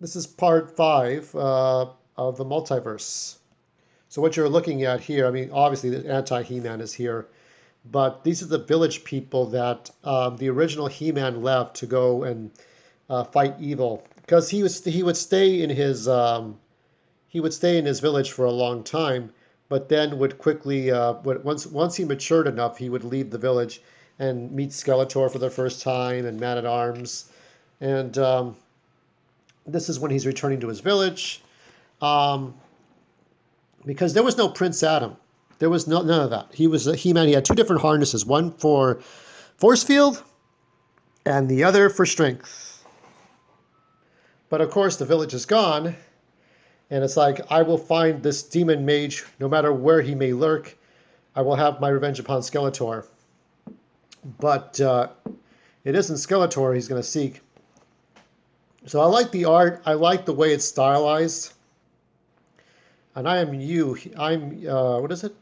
This is part five of the multiverse. So what you're looking at here, I mean, obviously the anti-He-Man is here, but these are the village people that the original He-Man left to go and fight evil because he would stay in his village for a long time, but then would quickly once he matured enough, he would leave the village and meet Skeletor for the first time and Man at Arms, and this is when he's returning to his village. Um, because there was no Prince Adam. There was none of that. He was a He-Man. He had two different harnesses, one for force field and the other for strength. But of course, the village is gone, and it's like, I will find this demon mage no matter where he may lurk. I will have my revenge upon Skeletor. But it isn't Skeletor he's going to seek. So I like the art. I like the way it's stylized. And I am you. I'm, what is it?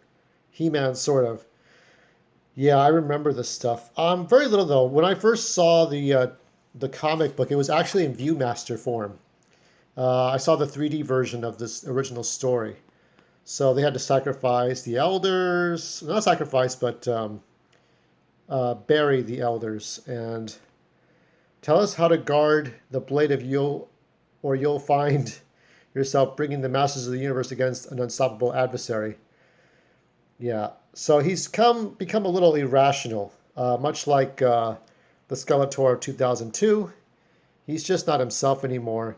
He-Man, sort of. Yeah, I remember this stuff. Very little though. When I first saw the comic book, it was actually in ViewMaster form. I saw the 3D version of this original story. So they had to sacrifice the elders, not sacrifice, but bury the elders and tell us how to guard the blade of Yule, or you'll find yourself bringing the masters of the universe against an unstoppable adversary. Yeah, so he's become a little irrational, much like the Skeletor of 2002. He's just not himself anymore.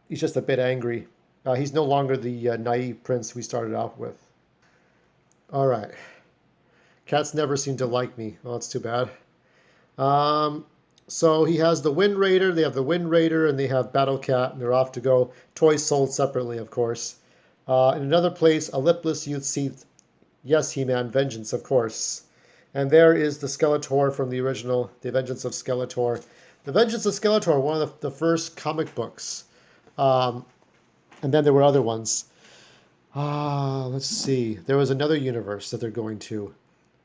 He's just a bit angry. He's no longer the naive prince we started out with. All right. Cats never seem to like me. Well, that's too bad. Um, so he has the Wind Raider. They have the Wind Raider and they have Battle Cat, and they're off to go. Toys sold separately, of course. In another place, a lipless youth sees, yes, He-Man, vengeance, of course. And there is the Skeletor from the original, The Vengeance of Skeletor. The Vengeance of Skeletor, one of the first comic books. Um, and then there were other ones. Let's see. There was another universe that they're going to.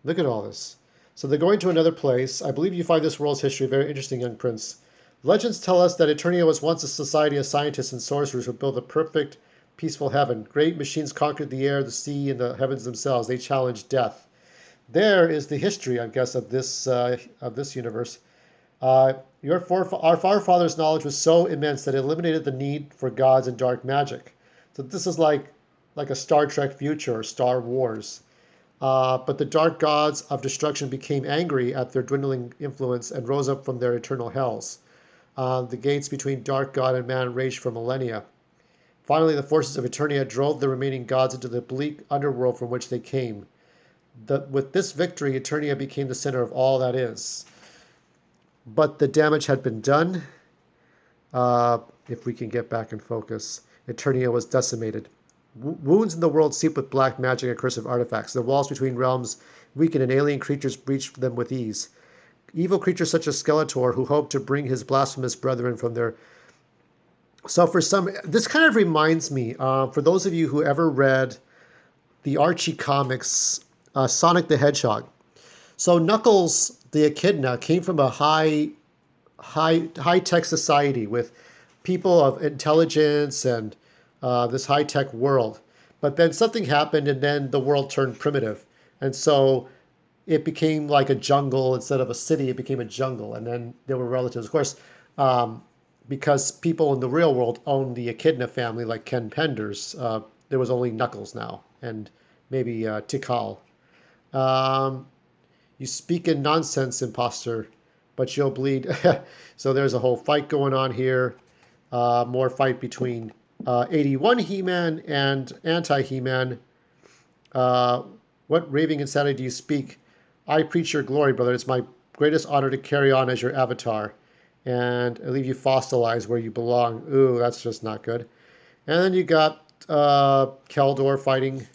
Look at all this. So they're going to another place. I believe you find this world's history very interesting, young prince. Legends tell us that Eternia was once a society of scientists and sorcerers who built a perfect, peaceful heaven. Great machines conquered the air, the sea, and the heavens themselves. They challenged death. There is the history, I guess, of this universe. Our forefathers' knowledge was so immense that it eliminated the need for gods and dark magic. So this is like a Star Trek future or Star Wars. But the dark gods of destruction became angry at their dwindling influence and rose up from their eternal hells. The gates between dark god and man raged for millennia. Finally, the forces of Eternia drove the remaining gods into the bleak underworld from which they came. With this victory, Eternia became the center of all that is. But the damage had been done. If we can get back in focus, Eternia was decimated. Wounds in the world seep with black magic and cursive artifacts. The walls between realms weaken and alien creatures breach them with ease. Evil creatures such as Skeletor, who hope to bring his blasphemous brethren from their... So for some, this kind of reminds me, for those of you who ever read the Archie comics, Sonic the Hedgehog. So Knuckles, the echidna, came from a high-tech society with people of intelligence and this high-tech world. But then something happened, and then the world turned primitive. And so it became like a jungle. Instead of a city, it became a jungle. And then there were relatives. Of course, because people in the real world owned the Echidna family, like Ken Penders, there was only Knuckles now, and maybe Tikal. Um, you speak in nonsense, imposter, but you'll bleed. So there's a whole fight going on here. More fight between 81 He-Man and anti-He-Man. What raving insanity do you speak? I preach your glory, brother. It's my greatest honor to carry on as your avatar. And I leave you fossilized where you belong. Ooh, that's just not good. And then you got Keldor fighting.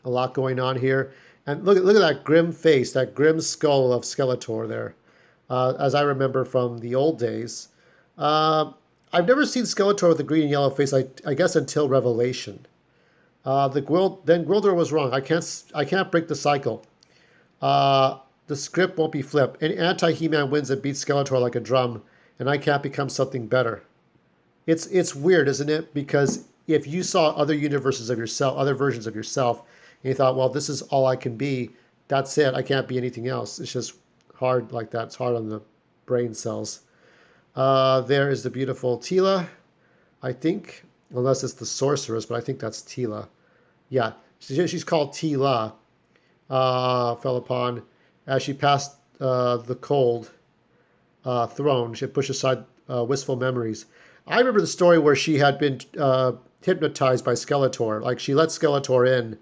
A lot going on here. And look at that grim face, that grim skull of Skeletor there. As I remember from the old days. I've never seen Skeletor with a green and yellow face, I guess until Revelation. Then Gwildor was wrong. I can't break the cycle. The script won't be flipped. An anti-He-Man wins and beats Skeletor like a drum, and I can't become something better. It's weird, isn't it? Because if you saw other universes of yourself, other versions of yourself, and you thought, well, this is all I can be, that's it. I can't be anything else. It's just hard like that. It's hard on the brain cells. There is the beautiful Tila, I think, unless it's the sorceress, but I think that's Tila. Yeah, she's called Tila. Fell upon as she passed the cold throne. She had pushed aside wistful memories. I remember the story where she had been hypnotized by Skeletor. Like she let Skeletor in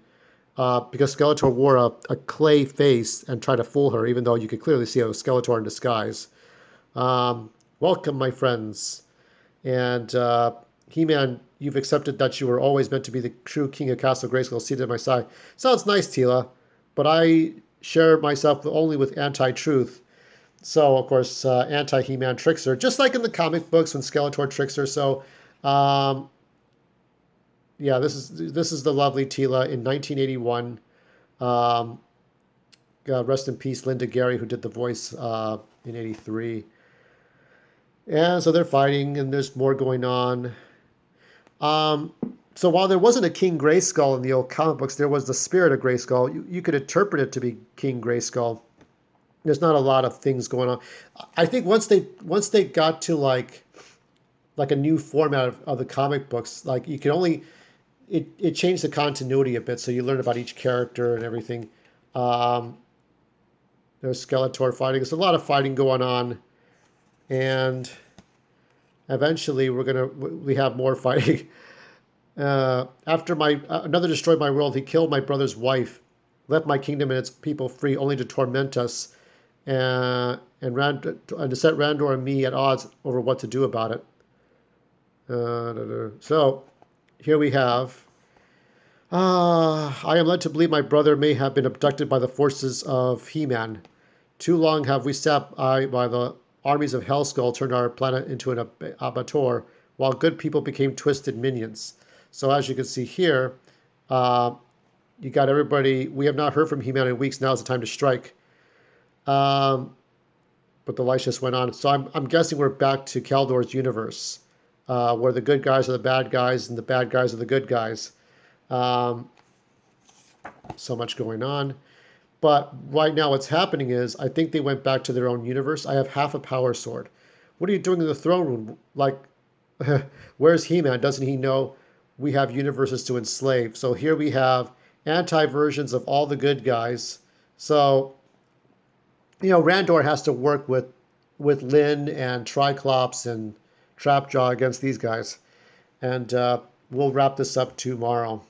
because Skeletor wore a clay face and tried to fool her, even though you could clearly see it was Skeletor in disguise. Welcome, my friends. And He-Man, you've accepted that you were always meant to be the true king of Castle Grayskull seated at my side. Sounds nice, Tila, but I share myself only with anti-truth. So, of course, anti-He-Man tricks her, just like in the comic books when Skeletor tricks her. So, um, yeah, this is the lovely Tila in 1981. Um, God rest in peace, Linda Gary, who did the voice in '83. And so they're fighting, and there's more going on. Um, so while there wasn't a King Grayskull in the old comic books, there was the spirit of Grayskull. You could interpret it to be King Grayskull. There's not a lot of things going on. I think once they got to like a new format of the comic books, like you can only it changed the continuity a bit, so you learn about each character and everything. Um, there's Skeletor fighting. There's a lot of fighting going on, and eventually we have more fighting. After another destroyed my world, he killed my brother's wife, left my kingdom and its people free, only to torment us, and to set Randor and me at odds over what to do about it. So here we have. I am led to believe my brother may have been abducted by the forces of He-Man. Too long have we sat by the armies of Hellskull turned our planet into an abattoir, while good people became twisted minions. So as you can see here, you got everybody. We have not heard from He-Man in weeks. Now is the time to strike. But the lights just went on. So I'm guessing we're back to Kaldor's universe, where the good guys are the bad guys and the bad guys are the good guys. So much going on. But right now what's happening is I think they went back to their own universe. I have half a power sword. What are you doing in the throne room? Like, where's He-Man? Doesn't he know we have universes to enslave? So here we have anti-versions of all the good guys. So, Randor has to work with Lynn and Triclops and Trapjaw against these guys. And we'll wrap this up tomorrow.